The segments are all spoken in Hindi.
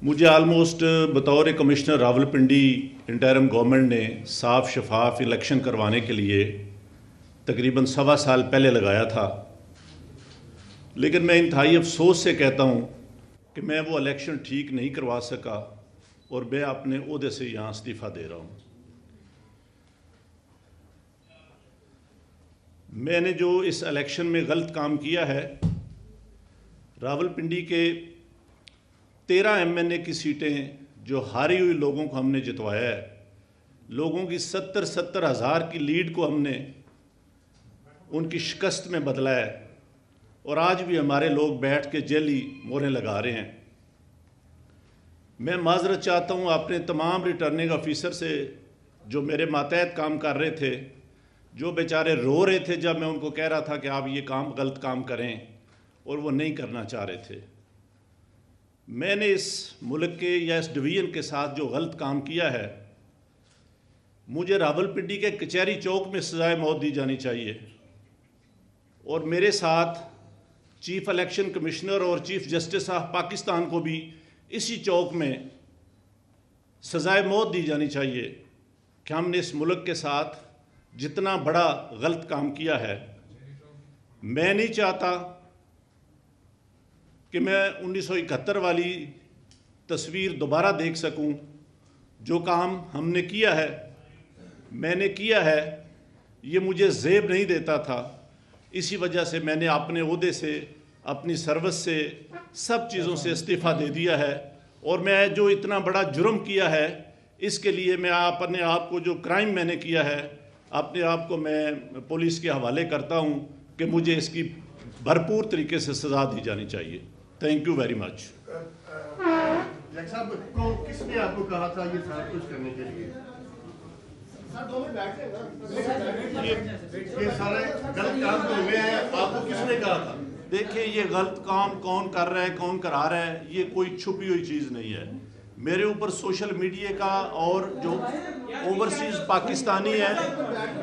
मुझे आलमोस्ट बतौर कमिश्नर रावलपिंडी इंटरिम गवर्नमेंट ने साफ शफाफ इलेक्शन करवाने के लिए तकरीबन 1.25 साल पहले लगाया था, लेकिन मैं इंतहाई अफसोस से कहता हूँ कि मैं वो इलेक्शन ठीक नहीं करवा सका और मैं अपने ओहदे से यहाँ इस्तीफ़ा दे रहा हूँ। मैंने जो इस इलेक्शन में गलत काम किया है, रावलपिंडी के 13 MNA की सीटें जो हारी हुई लोगों को हमने जितवाया है, लोगों की 70 हज़ार की लीड को हमने उनकी शिकस्त में बदला है और आज भी हमारे लोग बैठ के जेली मोहरें लगा रहे हैं। मैं माजरत चाहता हूँ अपने तमाम रिटर्निंग ऑफिसर से जो मेरे मातहत काम कर रहे थे, जो बेचारे रो रहे थे जब मैं उनको कह रहा था कि आप ये काम गलत काम करें और वो नहीं करना चाह रहे थे। मैंने इस मुल्क के या इस डिवीज़न के साथ जो गलत काम किया है, मुझे रावलपिंडी के कचहरी चौक में सज़ाए मौत दी जानी चाहिए और मेरे साथ चीफ इलेक्शन कमिश्नर और चीफ जस्टिस ऑफ पाकिस्तान को भी इसी चौक में सज़ाए मौत दी जानी चाहिए कि हमने इस मुल्क के साथ जितना बड़ा गलत काम किया है। मैं नहीं चाहता कि मैं 1971 वाली तस्वीर दोबारा देख सकूं। जो काम हमने किया है, मैंने किया है, ये मुझे ज़ेब नहीं देता था। इसी वजह से मैंने अपने ओहदे से, अपनी सर्विस से, सब चीज़ों से इस्तीफ़ा दे दिया है और मैं जो इतना बड़ा जुर्म किया है, इसके लिए मैं अपने आप को, जो क्राइम मैंने किया है, अपने आप को मैं पुलिस के हवाले करता हूँ कि मुझे इसकी भरपूर तरीके से सज़ा दी जानी चाहिए। Thank you very much. साहब को किसने आपको कहा था ये सारा कुछ करने के लिए? ये सारे गलत काम तो हुए हैं, आपको किसने कहा था? देखिए, ये गलत काम कौन कर रहा है, कौन करा रहा है, ये कोई छुपी हुई चीज़ नहीं है। मेरे ऊपर सोशल मीडिया का और जो ओवरसीज़ पाकिस्तानी है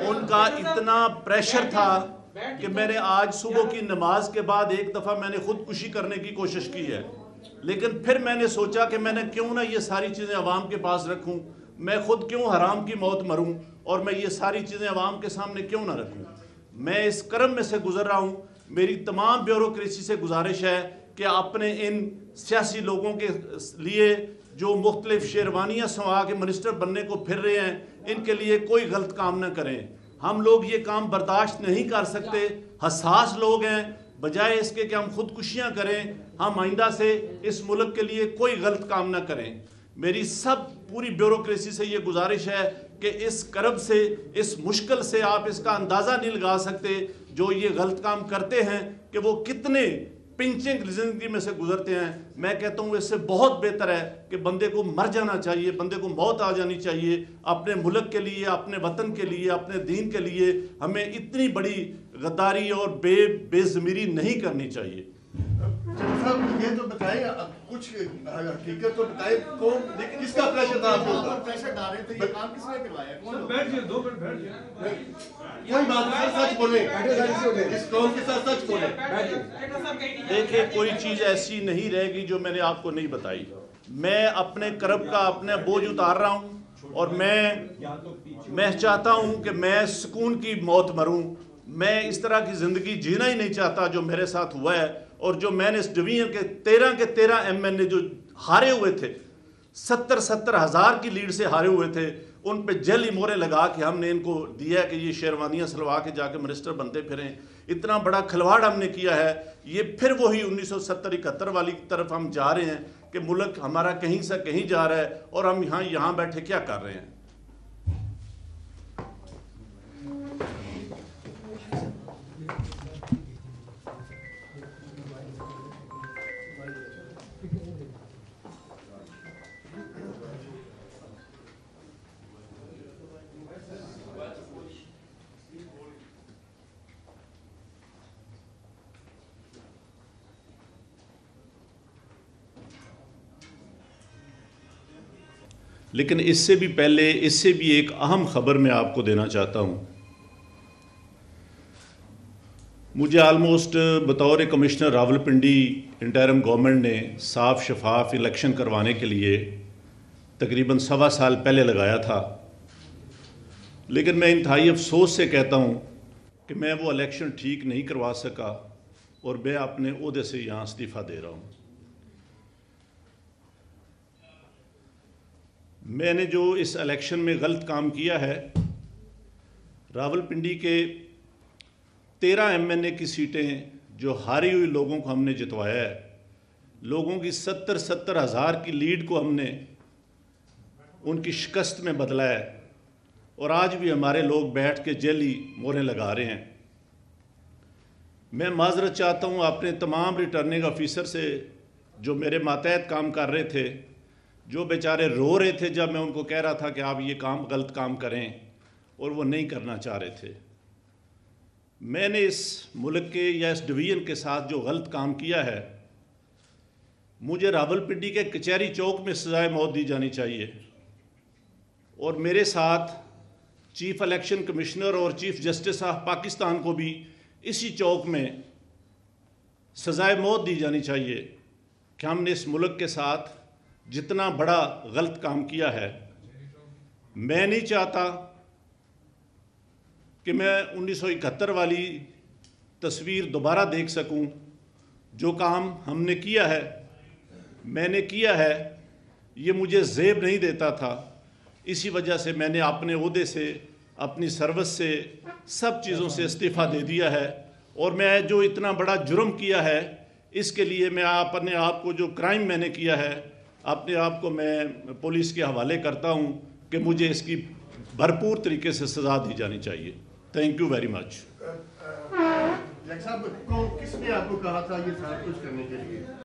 उनका इतना प्रेशर था कि मैंने आज सुबह की नमाज के बाद एक दफ़ा मैंने खुदकुशी करने की कोशिश की है, लेकिन फिर मैंने सोचा कि मैंने क्यों ना ये सारी चीज़ें अवाम के पास रखूं, मैं खुद क्यों हराम की मौत मरूं और मैं ये सारी चीज़ें अवाम के सामने क्यों ना रखूं। मैं इस कर्म में से गुजर रहा हूं। मेरी तमाम ब्यूरोक्रेसी से गुजारिश है कि अपने इन सियासी लोगों के लिए जो मुख्तलिफ शेरवानियाँ संवा के मिनिस्टर बनने को फिर रहे हैं, इनके लिए कोई गलत काम न करें। हम लोग ये काम बर्दाश्त नहीं कर सकते, हसास लोग हैं। बजाय इसके कि हम खुदकुशियाँ करें, हम आइंदा से इस मुल्क के लिए कोई गलत काम ना करें। मेरी सब पूरी ब्यूरोक्रेसी से ये गुजारिश है कि इस करब से, इस मुश्किल से आप इसका अंदाज़ा नहीं लगा सकते जो ये गलत काम करते हैं कि वो कितने पिंचिंग ज़िंदगी में से गुजरते हैं। मैं कहता हूँ इससे बहुत बेहतर है कि बंदे को मर जाना चाहिए, बंदे को मौत आ जानी चाहिए। अपने मुल्क के लिए, अपने वतन के लिए, अपने दीन के लिए हमें इतनी बड़ी गद्दारी और बेज़मीरी नहीं करनी चाहिए। साहब ये तो बताएं, कुछ हकीकत तो बताएं, कौन, लेकिन किसका प्रेशर था आपको? प्रेशर डाल रहे थे, ये काम किसने करवाया? कौन? बैठ जाइए, 2 मिनट बैठ जाइए। कोई बात नहीं, सच बोले, इस कौम के साथ सच बोले। देखिए, कोई चीज़ ऐसी नहीं रहेगी जो मैंने आपको नहीं बताई। मैं अपने करब का अपने बोझ उतार रहा हूँ और मैं चाहता हूँ कि मैं सुकून की मौत मरूँ। मैं इस तरह की ज़िंदगी जीना ही नहीं चाहता जो मेरे साथ हुआ है और जो मैंने इस डिवीज़न के 13 MNA जो हारे हुए थे, 70 हज़ार की लीड से हारे हुए थे, उन पे जेली मोहरें लगा के हमने इनको दिया कि ये शेरवानियाँ सलवा के जाके मिनिस्टर बनते फिरें। इतना बड़ा खिलवाड़ हमने किया है। ये फिर वही 1970-71 वाली तरफ हम जा रहे हैं कि मुल्क हमारा कहीं से कहीं जा रहा है और हम यहाँ बैठे क्या कर रहे हैं। लेकिन इससे भी पहले, इससे भी एक अहम खबर मैं आपको देना चाहता हूँ। मुझे आलमोस्ट बतौर कमिश्नर रावलपिंडी इंटरिम गवर्नमेंट ने साफ शफाफ इलेक्शन करवाने के लिए तकरीबन 1.25 साल पहले लगाया था, लेकिन मैं इंतहाई अफसोस से कहता हूँ कि मैं वो इलेक्शन ठीक नहीं करवा सका और मैं अपने ओहदे से यहाँ इस्तीफ़ा दे रहा हूँ। मैंने जो इस इलेक्शन में गलत काम किया है, रावलपिंडी के 13 MNA की सीटें जो हारी हुई लोगों को हमने जितवाया है, लोगों की 70 हज़ार की लीड को हमने उनकी शिकस्त में बदला है और आज भी हमारे लोग बैठ के जेली मोहरें लगा रहे हैं। मैं माजरत चाहता हूँ अपने तमाम रिटर्निंग ऑफिसर से जो मेरे मातहत काम कर रहे थे, जो बेचारे रो रहे थे जब मैं उनको कह रहा था कि आप ये काम गलत काम करें और वो नहीं करना चाह रहे थे। मैंने इस मुल्क के या इस डिवीज़न के साथ जो गलत काम किया है, मुझे रावलपिंडी के कचहरी चौक में सज़ाए मौत दी जानी चाहिए और मेरे साथ चीफ इलेक्शन कमिश्नर और चीफ जस्टिस ऑफ पाकिस्तान को भी इसी चौक में सज़ाए मौत दी जानी चाहिए कि हमने इस मुल्क के साथ जितना बड़ा गलत काम किया है। मैं नहीं चाहता कि मैं 1971 वाली तस्वीर दोबारा देख सकूं। जो काम हमने किया है, मैंने किया है, ये मुझे ज़ेब नहीं देता था। इसी वजह से मैंने अपने ओहदे से, अपनी सर्विस से, सब चीज़ों से इस्तीफ़ा दे दिया है और मैं जो इतना बड़ा जुर्म किया है, इसके लिए मैं अपने आप को, जो क्राइम मैंने किया है, अपने आप को मैं पुलिस के हवाले करता हूँ कि मुझे इसकी भरपूर तरीके से सज़ा दी जानी चाहिए। Thank you very much. जज साहब, किसने आपको कहा था ये सारा कुछ करने के लिए?